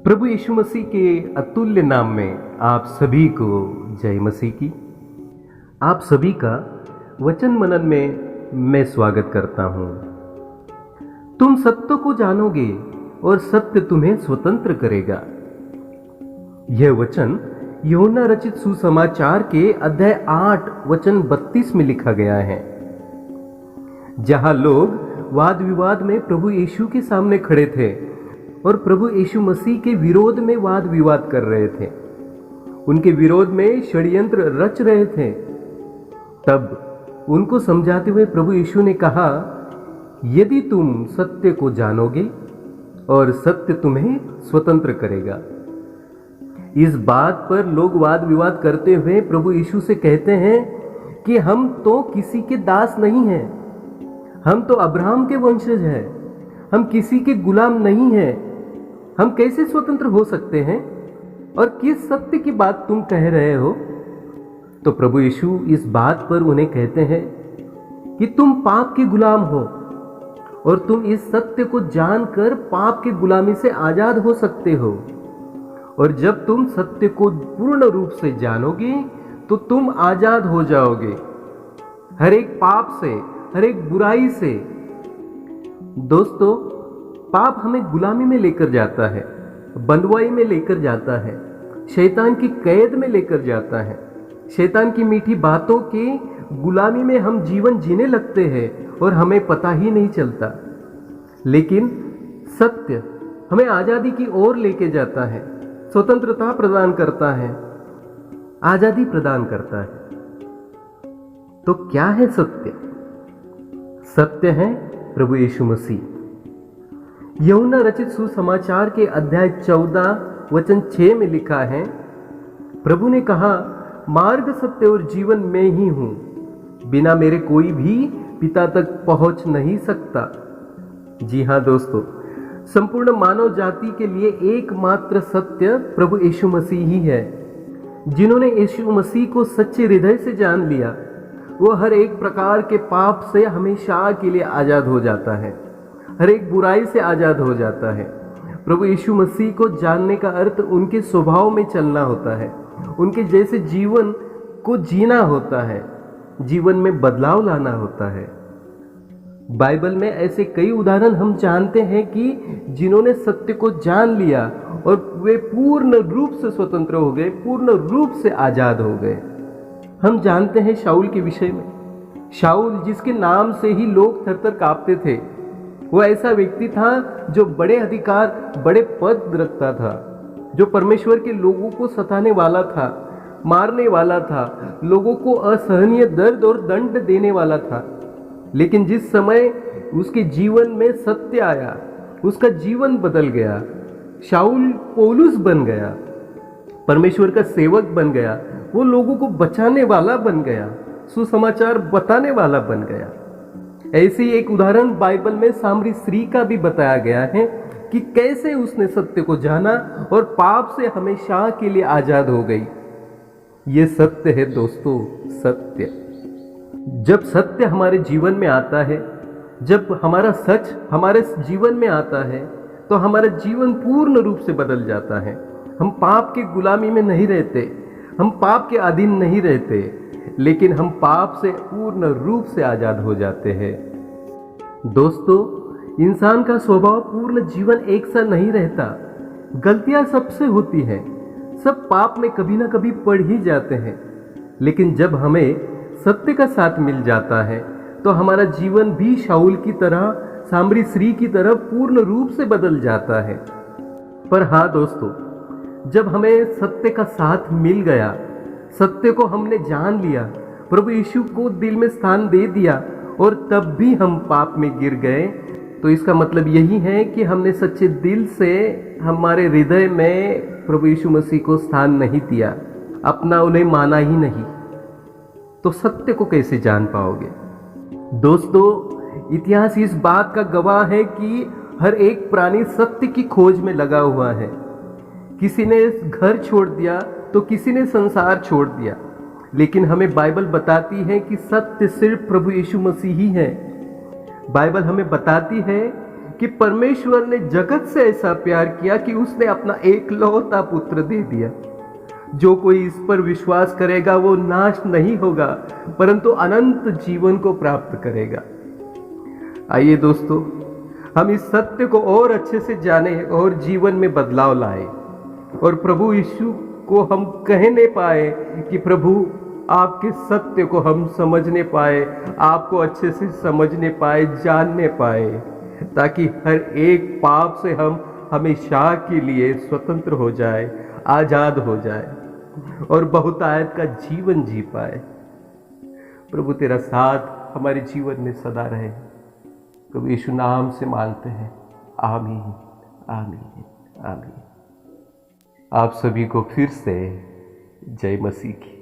प्रभु यीशु मसीह के अतुल्य नाम में आप सभी को जय मसीह की। आप सभी का वचन मनन में मैं स्वागत करता हूं। तुम सत्य को जानोगे और सत्य तुम्हें स्वतंत्र करेगा। यह वचन यूहन्ना रचित सुसमाचार के अध्याय 8 वचन 32 में लिखा गया है, जहां लोग वाद विवाद में प्रभु यीशु के सामने खड़े थे और प्रभु यीशु मसीह के विरोध में वाद विवाद कर रहे थे, उनके विरोध में षड्यंत्र रच रहे थे। तब उनको समझाते हुए प्रभु यीशु ने कहा, यदि तुम सत्य को जानोगे और सत्य तुम्हें स्वतंत्र करेगा। इस बात पर लोग वाद विवाद करते हुए प्रभु यीशु से कहते हैं कि हम तो किसी के दास नहीं हैं, हम तो अब्राहम के वंशज हैं, हम किसी के गुलाम नहीं हैं, हम कैसे स्वतंत्र हो सकते हैं और किस सत्य की बात तुम कह रहे हो। तो प्रभु यीशु इस बात पर उन्हें कहते हैं कि तुम पाप के गुलाम हो और तुम इस सत्य को जानकर पाप की गुलामी से आजाद हो सकते हो। और जब तुम सत्य को पूर्ण रूप से जानोगे तो तुम आजाद हो जाओगे हर एक पाप से, हर एक बुराई से। दोस्तों, पाप हमें गुलामी में लेकर जाता है, बंधुआई में लेकर जाता है, शैतान की कैद में लेकर जाता है। शैतान की मीठी बातों की गुलामी में हम जीवन जीने लगते हैं और हमें पता ही नहीं चलता। लेकिन सत्य हमें आजादी की ओर लेके जाता है, स्वतंत्रता प्रदान करता है, आजादी प्रदान करता है। तो क्या है सत्य? सत्य है प्रभु यीशु मसीह। यूहन्ना रचित सुसमाचार के अध्याय 14 वचन 6 में लिखा है, प्रभु ने कहा, मार्ग, सत्य और जीवन मैं ही हूं, बिना मेरे कोई भी पिता तक पहुंच नहीं सकता। जी हां दोस्तों, संपूर्ण मानव जाति के लिए एकमात्र सत्य प्रभु यीशु मसीह ही है। जिन्होंने यीशु मसीह को सच्चे हृदय से जान लिया, वो हर एक प्रकार के पाप से हमेशा के लिए आजाद हो जाता है, हर एक बुराई से आजाद हो जाता है। प्रभु यीशु मसीह को जानने का अर्थ उनके स्वभाव में चलना होता है, उनके जैसे जीवन को जीना होता है, जीवन में बदलाव लाना होता है। बाइबल में ऐसे कई उदाहरण हम जानते हैं कि जिन्होंने सत्य को जान लिया और वे पूर्ण रूप से स्वतंत्र हो गए, पूर्ण रूप से आजाद हो गए। हम जानते हैं शाऊल के विषय में। शाऊल, जिसके नाम से ही लोग थरथर कांपते थे, वो ऐसा व्यक्ति था जो बड़े अधिकार, बड़े पद रखता था, जो परमेश्वर के लोगों को सताने वाला था, मारने वाला था, लोगों को असहनीय दर्द और दंड देने वाला था। लेकिन जिस समय उसके जीवन में सत्य आया, उसका जीवन बदल गया। शाऊल पौलुस बन गया, परमेश्वर का सेवक बन गया, वो लोगों को बचाने वाला बन गया, सुसमाचार बताने वाला बन गया। ऐसे ही एक उदाहरण बाइबल में सामरी स्त्री का भी बताया गया है कि कैसे उसने सत्य को जाना और पाप से हमेशा के लिए आजाद हो गई। ये सत्य है दोस्तों, सत्य। जब सत्य हमारे जीवन में आता है, जब हमारा सच हमारे जीवन में आता है, तो हमारा जीवन पूर्ण रूप से बदल जाता है। हम पाप की गुलामी में नहीं रहते, हम पाप के अधीन नहीं रहते, लेकिन हम पाप से पूर्ण रूप से आजाद हो जाते हैं। दोस्तों, इंसान का स्वभाव पूर्ण जीवन एक सा नहीं रहता। गलतियां सबसे होती हैं, सब पाप में कभी ना कभी पड़ ही जाते हैं। लेकिन जब हमें सत्य का साथ मिल जाता है तो हमारा जीवन भी शाऊल की तरह, सामरी स्त्री की तरह पूर्ण रूप से बदल जाता है। पर हाँ दोस्तों, जब हमें सत्य का साथ मिल गया, सत्य को हमने जान लिया, प्रभु यीशु को दिल में स्थान दे दिया और तब भी हम पाप में गिर गए, तो इसका मतलब यही है कि हमने सच्चे दिल से हमारे हृदय में प्रभु यीशु मसीह को स्थान नहीं दिया, अपना उन्हें माना ही नहीं। तो सत्य को कैसे जान पाओगे? दोस्तों, इतिहास इस बात का गवाह है कि हर एक प्राणी सत्य की खोज में लगा हुआ है। किसी ने घर छोड़ दिया तो किसी ने संसार छोड़ दिया, लेकिन हमें बाइबल बताती है कि सत्य सिर्फ प्रभु यीशु मसीह ही है। बाइबल हमें बताती है कि परमेश्वर ने जगत से ऐसा प्यार किया कि उसने अपना एकलौता पुत्र दे दिया। जो कोई इस पर विश्वास करेगा वो नाश नहीं होगा परंतु अनंत जीवन को प्राप्त करेगा। आइए दोस्तों, हम इस सत्य को और अच्छे से जाने और जीवन में बदलाव लाए और प्रभु यीशु को हम कहने पाए कि प्रभु आपके सत्य को हम समझने पाए, आपको अच्छे से समझने पाए, जानने पाए, ताकि हर एक पाप से हम हमेशा के लिए स्वतंत्र हो जाए, आजाद हो जाए और बहुतायत का जीवन जी पाए। प्रभु तेरा साथ हमारे जीवन में सदा रहे। प्रभु यीशु नाम से मांगते हैं, आमीन आमीन आमीन। आप सभी को फिर से जय मसीह की।